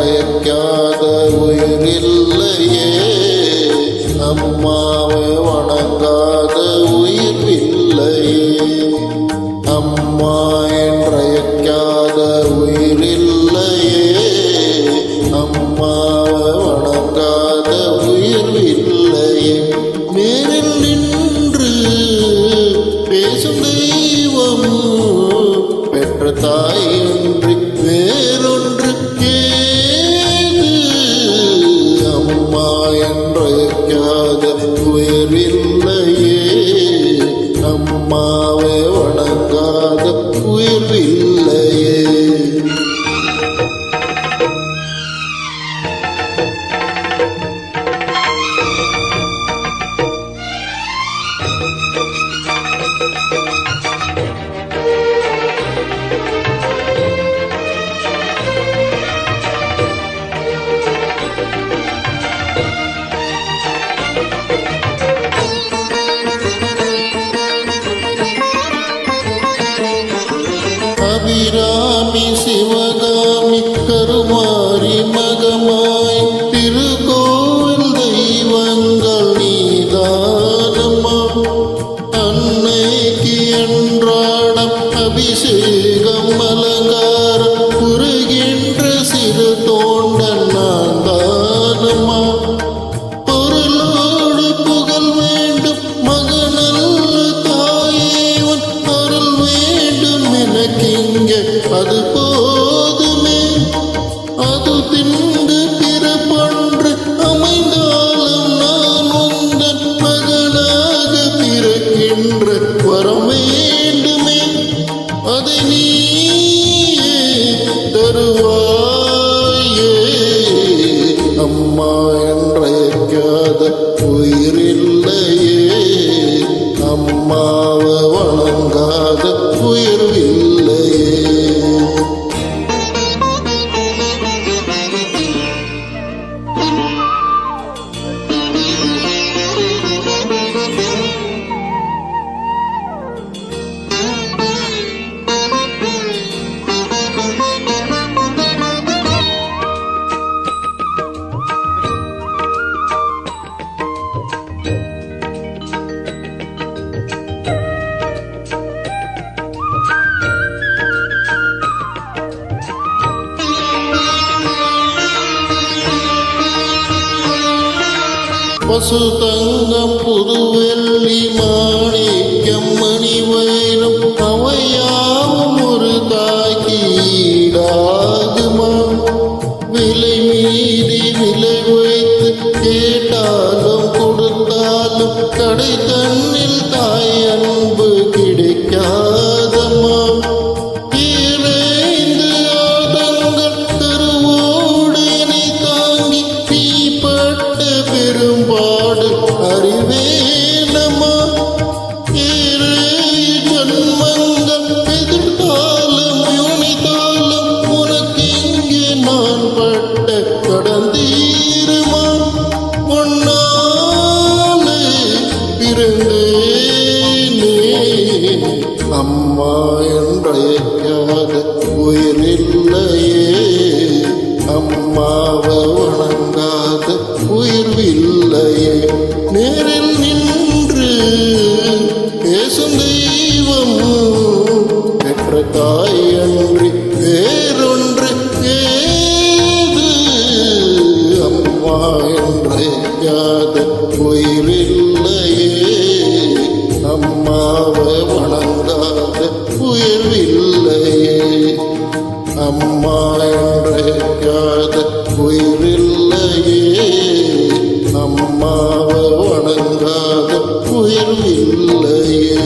என்றழைக்காத உயிரில்லையே, அம்மாவை வணங்காத உயிரில்லையே. அம்மா என்றழைக்காத உயிரில்லையே, அம்மாவை வணங்காத உயிரில்லையே. நேரில் நின்று பேசும் தெய்வம் பெற்ற தாயின்றி வேறொன்று கேது. அம்மா என்றழைக்காத உயிரில்லையே, அம்மாவை வணங்காத உயிரில்லையே. அபிராமி சிவகாமி கருமாரி மகமாய் திருக்கோவில் தெய்வங்கள் நீதானம்மா. அன்னைக்கு என்றாடம் அபிஷேகம் அலங்காரம் புரிகின்ற சிறு தோண்டன் நான் தானம்மா. பொருளோடு புகழ் வேண்டும் மகனல்ல தாயேவன் அருள் வேண்டும் எனக்கிங்க அது போதுமே. அது திண்டு பிறப்பொன்று அமைந்தாலும் நான் உந்தன் மகனாக பிறக்கின்ற வரம் வேண்டுமே. அதை நீயே தருவாயே. அம்மா என்றழைக்காத உயிரில்லையே, அம்மாவை வணங்காத உயிரில்லையே. பசு தங்கம் புதுவெள்ளி மாணிக்கம் மணி வைரம் அவையாவும் ஒரு தாய்க்கு ஈடாகுமா. விலை மீறி விலை வைத்து கேட்டாலும் கொடுத்தாலும் கடை தன்னில் தாய் அன்பு கிடைக்காதம்மா. இறைந்து ஆதங்கள் கருவோடு இணை தாங்கி நீ பட்ட பெரும்பாடு அறிவேனம்மா. இறை ஜன்மங்கள் எதிர்த்தாலும் யுனித்தாலும் உனக்கு இங்கே நான் பட்ட கடந்தீருமா. ஒன்னாலே பிறந்தேனே. அம்மா என்றழைக்காத உயிரில்லையே, அம்மாவை வணங்காத உயிரில்லையே. நேரில் நின்று பேசும் தெய்வம் பெற்ற தாயன்றி வேறொன்று ஏது. அம்மா என்றழைக்காத உயிரில்லையே, அம்மாவை வணங்காத உயிரில்லையே. அம்மா என்றழைக்காத உயிரில்லையே, அம்மாவை வணங்காத உயிரில்லையே.